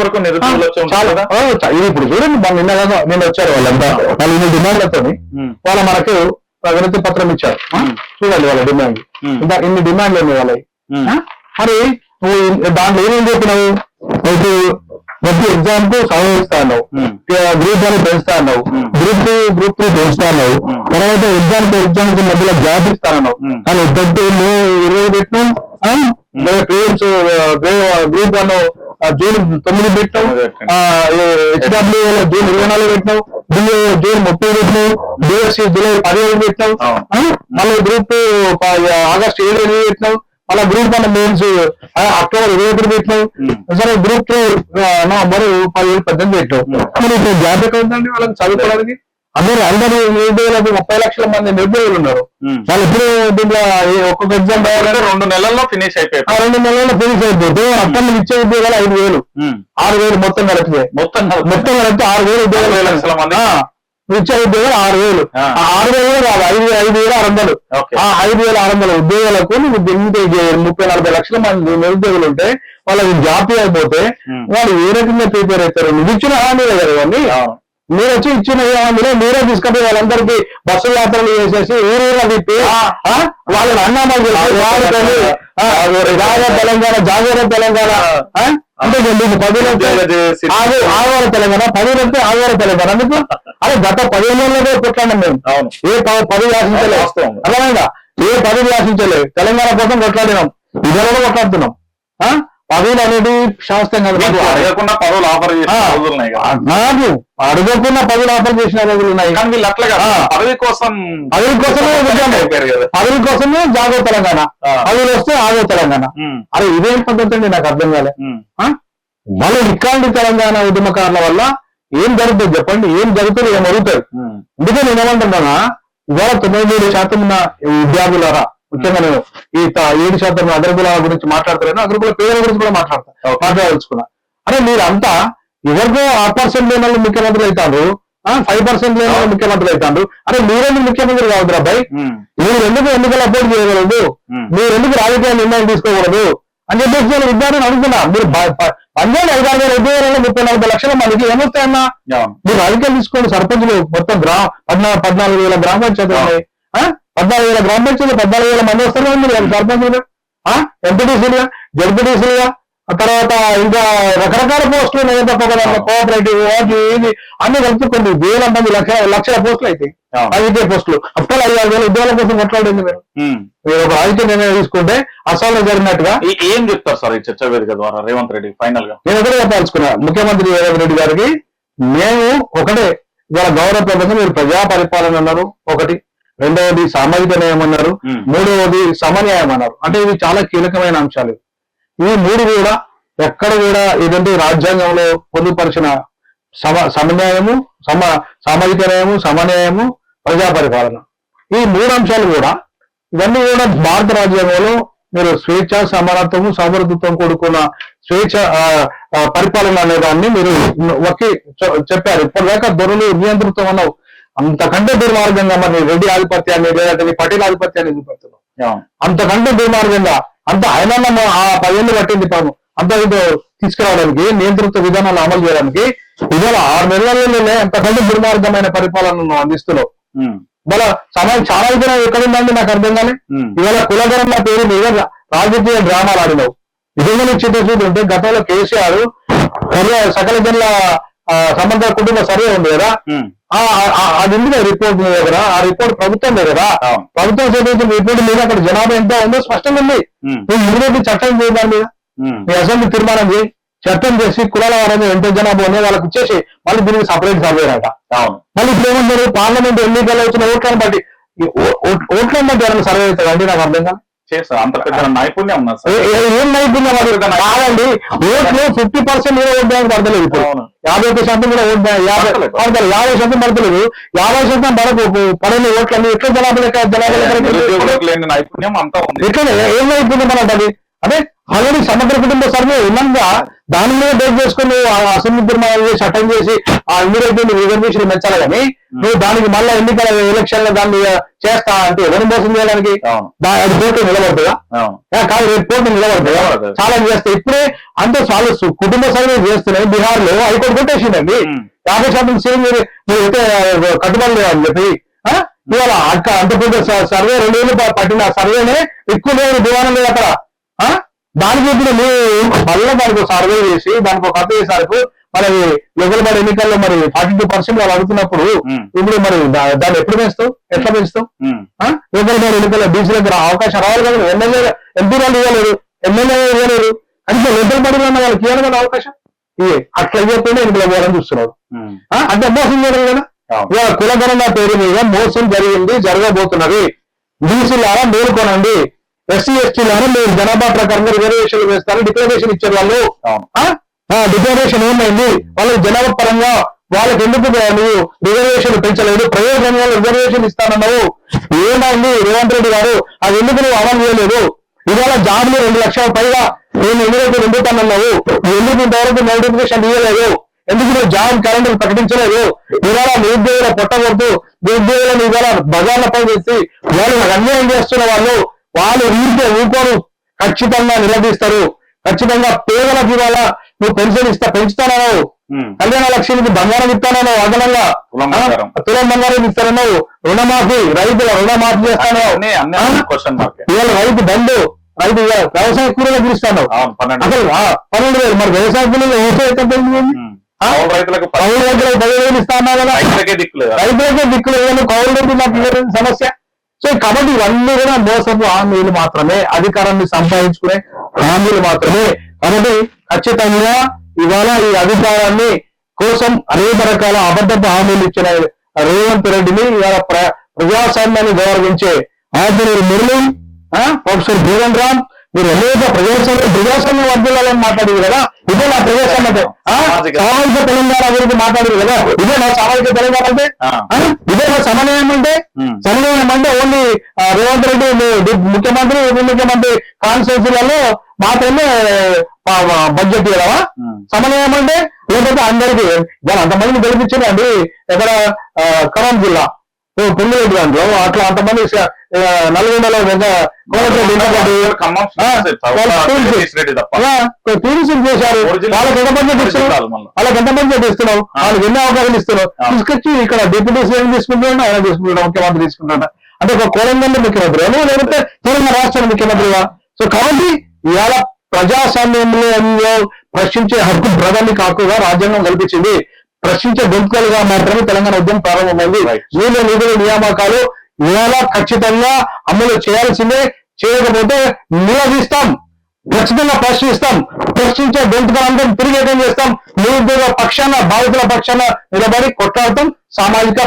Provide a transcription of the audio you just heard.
వరకు ఇప్పుడు చూడండి నిన్న వచ్చారు వాళ్ళంతా వాళ్ళు ఇన్ని డిమాండ్లతో వాళ్ళ మనకు వినతి పత్రం ఇచ్చారు. చూడండి వాళ్ళ డిమాండ్ ఇంకా ఇన్ని డిమాండ్లు ఉన్నాయి వాళ్ళవి. మరి నువ్వు దాంట్లో ఏమేం చెప్పినావు? ప్రతి ఎగ్జామ్ కు సవరిస్తా అన్నావు, గ్రూప్ 1 పెంచుతా అన్నావు, గ్రూప్ 2 గ్రూప్ 3 పెంచుతా అన్నావు, తర్వాత ఎగ్జామ్ కి మధ్యలో గ్యాప్ ఇస్తానన్నావు. కానీ 20 పెట్టినావు. గ్రూప్ 1 జూన్ 9 పెట్టినావు, హెచ్డబ్ల్యూ జూన్ 24 పెట్టినావు, డిఏ జూన్ 30 పెట్టినావు, డిఎస్సి జూలై 15 పెట్టినావు, మళ్ళీ గ్రూప్ 2 ఆగస్టు 7 పెట్టినావు, మళ్ళీ గ్రూప్ 1 మెయిన్స్ అక్టోబర్ 21 పెట్టినావు, సరే గ్రూప్ 2 నవంబర్ 17-18 పెట్టినావు. మరి ఇప్పుడు గ్యాప్ ఎక్కడ ఉందండి వాళ్ళకి చదువుకోవడానికి? అందరూ నిరుద్యోగులకు 30 లక్షల మంది నిరుద్యోగులు ఉన్నారు. వాళ్ళు ఇప్పుడు దీంట్లో ఒక్కొక్క ఎగ్జామ్ రాయాలంటే 2 నెలల్లో ఫినిష్ అయిపోయి 2 నెలల్లో ఫినిష్ అయిపోతే అక్కడ ఇచ్చే ఉద్యోగాలు 5,000 6,000 మొత్తం కలిపితే 6,000 ఉద్యోగాలు ఇచ్చే ఉద్యోగాలు 6,000 కాదు 5,600. ఆ 5,600 ఉద్యోగాలకు నువ్వు 30-40 లక్షల మంది నిరుద్యోగులు ఉంటే వాళ్ళకి జాబ్ అయిపోతే వాళ్ళు ఏ రకంగా ప్రిపేర్ అవుతారు? నువ్వు ఇచ్చిన హామీ కదా ఇవన్నీ. మీరు వచ్చి ఇచ్చిన హామీలో మీరే తీసుకుంటే వాళ్ళందరికీ బస్సు యాత్రలు చేసేసి ఊరూరుగా తిప్పి వాళ్ళని అన్నామాలు తెలంగాణ జాగరణ తెలంగాణ అంటే 10 ఆగోర తెలంగాణ 10 ఆగోర తెలంగాణ అందుకు అదే గత 15 ఏళ్ళలో కొట్లాడినాం మేము. ఏ 10 ఆశించలేదు అర్థమైందా? ఏ 10 ఆశించలేదు. తెలంగాణ కోసం కొట్లాడినాం, ఇద్దరు కూడా కొట్లాడుతున్నాం. పదవులు అనేది శాస్త్రం కాదు. అడగకుండా పదవులు ఆఫర్ చేసిన రోజులు ఉన్నాయి. నాకు అడగకుండా పదవులు ఆఫర్ చేసిన రోజులు ఉన్నాయి. కానీ వీళ్ళు అట్లా పదవి కోసమే జాగో తెలంగాణ, పదవులు వస్తే ఆగో తెలంగాణ. అరే ఇదేం పద్ధతి అండి? నాకు అర్థం కాలే. మళ్ళీ ఇట్లాంటి తెలంగాణ ఉద్యమకారుల వల్ల ఏం జరుగుతుంది చెప్పండి? ఏం జరుగుతుంది? ఏం అడుగుతారు? అందుకే నేను ఏమంటున్నానా, ఇవాళ 93% ఉన్న విద్యార్థులారా, ముఖ్యంగా నేను ఈ 7% అగ్రకుల గురించి మాట్లాడుతున్నాను, అగ్రకుల పేదల గురించి కూడా మాట్లాడదలుచుకున్నా. అరే మీరంతా ఎవరికో 8% లేని వాళ్ళు ముఖ్యమంత్రులు అవుతారు, 5% లేని వాళ్ళు ముఖ్యమంత్రులు అవుతారు. అరే మీరెందుకు ముఖ్యమంత్రి కావద్దు అబ్బాయి? మీరు ఎందుకు ఎన్నికలు అపోర్ట్ చేయకూడదు? మీరు ఎందుకు రాజకీయ నిర్ణయం తీసుకోకూడదు అని చెప్పేసి నేను విద్యార్థులను అడుగుతున్నా. మీరు 5,000 ఉద్యోగాలలో 34 లక్షల మందికి ఏమొస్తాయన్నా? మీరు రాజకీయాలు తీసుకోండి. సర్పంచులు మొత్తం 14,000 గ్రామ పంచాయతీలు ఉన్నాయి. 14,000 గ్రామ పంచాయతీలు 14,000 మంది వస్తారు మీరు సర్పంచులుగా, ఎంపీటీసీలుగా, జడ్పీటీసీలుగా, తర్వాత ఇంకా రకరకాల పోస్టులు ఉన్నాయి తప్ప కదా. కోఆపరేటివ్ ఇది అన్ని కలిపి కొన్ని వేల మంది లక్షల పోస్టులు అయితే రాజకీయ పోస్టులు. అప్పుడు 5,000 ఉద్యోగాల కోసం కొట్లాడింది మీరు. మీరు ఒక రాజకీయ నిర్ణయం తీసుకుంటే అసలు జరిగినట్టుగా ఏం చెప్తారు సార్ ఈ చర్చ వేదిక ద్వారా రేవంత్ రెడ్డి? ఫైనల్ గా నేను ఒకటే చెప్పాల్సుకున్నా, ముఖ్యమంత్రి రేవంత్ రెడ్డి గారికి మేము ఒకటే ఇవాళ గౌరవ ప్రభుత్వం మీరు ప్రజా పరిపాలన అన్నారు ఒకటి, రెండవది సామాజిక న్యాయం అన్నారు, మూడవది సమన్యాయం అన్నారు. అంటే ఇవి చాలా కీలకమైన అంశాలు. ఈ 3 కూడా ఎక్కడ కూడా ఏదంటే రాజ్యాంగంలో పొందుపరిచిన సమన్యాయము, సామాజిక న్యాయము, సమన్యాయము, ప్రజా పరిపాలన, ఈ 3 అంశాలు కూడా ఇవన్నీ కూడా భారత రాజ్యాంగంలో మీరు స్వేచ్ఛ, సమానత్వము, సమృద్ధిత్వం కూడుకున్న స్వేచ్ఛ పరిపాలన అనే దాన్ని మీరు ఒకే చెప్పారు. ఇప్పటిదాకా దొరలు నియంతృత్వం అన్నావు, అంతకంటే దుర్మార్గంగా మరి రెడ్డి ఆధిపత్యాన్ని లేదంటే పటేల్ ఆధిపత్యాన్ని చూపెడుతున్నాం. అంతకంటే దుర్మార్గంగా అంత ఆయన 10 ఏళ్ళు పట్టింది పాము అంత తీసుకురావడానికి, నియంతృత్వ విధానాలు అమలు చేయడానికి. ఇవాళ 6 నెలలలోనే అంతకంటే దుర్మార్గమైన పరిపాలనను అందిస్తున్నావు. ఇవాళ సమాజం చాలా విధానం ఎక్కడుందండి? నాకు అర్థం కానీ ఇవాళ కులగరణ పేరు మీద రాజకీయ డ్రామాలు ఆడినావు. నిజంగా చిత్తశుద్ధి ఉంటే గతంలో కేసీఆర్ సకల జనుల సమగ్ర కుటుంబ సర్వే ఉంది కదా, అది ఉంది కదా రిపోర్ట్ మీద కదా, ఆ రిపోర్ట్ ప్రభుత్వం కదా, ప్రభుత్వం చదివించిన రిపోర్ట్ మీద అక్కడ జనాభా ఎంత ఉందో స్పష్టంగా ఉంది. నువ్వు ఇమీడియట్లీ చట్టం చేయడం మీద మీ అసెంబ్లీ తీర్మానం చేయి, చట్టం చేసి కులాల వారని ఎంత జనాభా ఉన్నాయి వాళ్ళకి ఇచ్చేసి మళ్ళీ దీనికి సపరేట్ సర్వే అట. మళ్ళీ ఇప్పుడు ఏమంటారు? పార్లమెంట్ ఎన్నికల్లో వచ్చిన ఓట్లను బట్టి ఎవరైనా సర్వే అవుతారు అండి? నాకు అర్థం కాదు. అంత పెద్ద నైపుణ్యం ఉన్నా ఏం నైపుణ్యం కాదండి. ఓట్లు 50% ఓట్ బ్యాంక్ పడతలేదు. ఇప్పుడు 50% కూడా ఓట్ బ్యాంక్ 50% పడతలేదు. 50% పడని ఓట్లన్నీ ఎట్లా జనాభా నైపుణ్యం అంతా ఉంది. ఎట్లా ఏం నైపుణ్యం అని అంటది? అదే ఆల్రెడీ సమగ్ర కుటుంబ సర్వే ఉన్నాక దాని మీద బేస్ చేసుకుని నువ్వు అసెంబ్లీ తీర్మానాలు చేసి అటెండ్ చేసి ఆ ఇమీడియట్ రిజర్వేషన్ పెంచాలి కానీ నువ్వు దానికి మళ్ళీ ఎన్నికల ఎలక్షన్ లో దాన్ని చేస్తా అంటే ఎవరిని మోసం చేయడానికి అది కోర్టు నిలబడుతుందా? కాదు, రేపు కోర్టు నిలబడుతుందా? చాలా చేస్తాయి. ఇప్పుడే అంటే చాలా కుటుంబ సర్వే చేస్తున్నాయి. బీహార్ లో హైకోర్టు కొట్టేసిందండి 50% సేమ్ నువ్వు అయితే కట్టుబడి లేవని చెప్పి. ఇవాళ అంత పెద్ద సర్వే 2 ఏళ్ళు పట్టిన సర్వేనే ఎక్కువ లేదు దివాణం లేదు అక్కడ. దానికి ఇప్పుడు నువ్వు మళ్ళీ దానికి సర్వే చేసి దానికి ఒక కథ చేసారు. మరి లోకల్ ఎన్నికల్లో మరి 42% వాళ్ళు అడుగుతున్నప్పుడు ఇప్పుడు మరి దాన్ని ఎప్పుడు పెంచుతావు, ఎట్లా పెంచుతావు? లోకల్ ఎన్నికల్లో బీసీ దగ్గర అవకాశం రావాలి కదా. ఎమ్మెల్యే ఎంపీ వాళ్ళు ఇవ్వలేదు, ఎమ్మెల్యే ఇవ్వలేదు, అంటే లోకల్ బడిలో ఉన్న వాళ్ళకి ఇవ్వాలి కదా అవకాశం. అట్లా ఇవ్వకుండా ఎన్నికలు పోవాలని చూస్తున్నారు. అంటే మోసం చేయడం కదా. ఇవాళ కులగణన పేరు మీద మోసం జరిగింది, జరగబోతున్నది. బీసీలారా మేలుకోనండి. ఎస్సీ ఎస్టీలారా మీరు జనాభా ప్రకారంగా రిజర్వేషన్లు వేస్తారు. డిక్లరేషన్ ఇచ్చారు వాళ్ళు. డిక్లరేషన్ ఏమైంది? వాళ్ళకి జనాభా పరంగా వాళ్ళకి ఎందుకు నువ్వు రిజర్వేషన్ పెంచలేదు? ప్రైవేట్ రంగంలో రిజర్వేషన్ ఇస్తానన్నావు, ఏమైంది రేవంత్ రెడ్డి గారు? అది ఎందుకు నువ్వు అమలు చేయలేదు? ఇవాళ జాబ్లు 2 లక్షల పైగా నేను ఎందుకు నింపుతానన్నావు, ఎందుకు ఇంతవరకు నోటిఫికేషన్ ఇవ్వలేదు? ఎందుకు నువ్వు జాబ్ క్యాలెండర్ ప్రకటించలేదు? ఇవాళ నిరుద్యోగుల పొట్టగొడుతూ నిరుద్యోగులను ఇవాళ బజార్లపై వేసి వాళ్ళు అన్యాయం చేస్తున్న వాళ్ళు ఊరుకోరు, ఖచ్చితంగా నిలదీస్తారు. ఖచ్చితంగా పేదలకు ఇవాళ నువ్వు పెన్షన్ పెంచుతానన్నావు, కళ్యాణ లక్ష్మికి బంగారం ఇస్తానన్నావు, అదనంగా తులం బంగారం ఇస్తానన్నావు, రుణమాఫీ రైతుల రుణమాఫీ చేస్తానన్నావు. ఇవాళ రైతు బంధు, రైతు వ్యవసాయ కూలీలకు పిలుస్తాను అసలు 12,000. మరి వ్యవసాయ కూలీలు రైతులకు 10,000 ఇస్తా అన్నావు కదా. రైతులకే దిక్కులేదు, కౌలు రైతు సమస్య. సో కాబట్టి ఇవన్నీ కూడా మోసపు హామీలు మాత్రమే, అధికారాన్ని సంపాదించుకునే హామీలు మాత్రమే. కాబట్టి ఖచ్చితంగా ఇవాళ ఈ అధికారాన్ని కోసం అనేక రకాల అబద్ధపు హామీలు ఇచ్చిన రేవంత్ రెడ్డిని ఇవాళ ప్రజాస్వామ్యాన్ని గౌరవించే ఆంజనేయులు మురళి, ప్రొఫెసర్ భూవన్ రామ్, మీరు అనేక ప్రజాస్వామ్య వర్గాలని మాట్లాడారు కదా. ఇదే నా ప్రజాస్వామ్యం సామాజిక తెలంగాణ గురించి మాట్లాడారు కదా. ఇదే నా సామాజిక తెలంగాణ అంటే, ఇదే నా సమన్వయం అంటే. సమన్వయం అంటే ఓన్లీ రేవంత్ రెడ్డి ముఖ్యమంత్రి ఉప ముఖ్యమంత్రి కాన్స్టిట్యూన్సీలలో మాత్రమే బడ్జెట్ ఇవ్వవా? సమన్వయం అంటే లేకపోతే అందరికీ దాని అంతమందిని గెలిపించారండి. ఎక్కడ ఖమ్మం జిల్లా పెళ్లిరెడ్డి దాంట్లో అట్లా అంతమంది నల్గొండలో టీడీసీ చేశారు. వాళ్ళకి ఎంత బడ్జెట్ ఇస్తున్నావు? వాళ్ళకి ఎంత బడ్జెట్ ఇస్తున్నావు? వాళ్ళకి ఎన్ని అవకాశాలు ఇస్తున్నావు? తీసుకొచ్చి ఇక్కడ డిప్యూటీ సీఎం తీసుకుంటున్నా, ఆయన తీసుకుంటున్నా, ముఖ్యమంత్రి తీసుకుంటున్నా. అంటే ఒక కోలంగల్ ముఖ్యమంత్రి లేకపోతే తెలంగాణ రాష్ట్ర ముఖ్యమంత్రిగా. సో కాబట్టి ఇవాళ ప్రజాస్వామ్యంలో ప్రశ్నించే హక్కు ప్రాథమిక హక్కుగా రాజ్యాంగం కల్పించింది. ప్రశ్నించే గొంతుకలుగా మాత్రమే తెలంగాణ ఉద్యమం ప్రారంభమైంది. నిధుల నియామకాలు ఇవాళ ఖచ్చితంగా అమలు చేయాల్సిందే. చేయకపోతే నిలదీస్తాం, ఖచ్చితంగా ప్రశ్నిస్తాం. ప్రశ్నించే గొంతుకలందరం తిరిగి ఏం చేస్తాం? నిరుద్యోగ పక్షాన, బాధితుల పక్షాన నిలబడి కొట్లాడతాం. సామాజిక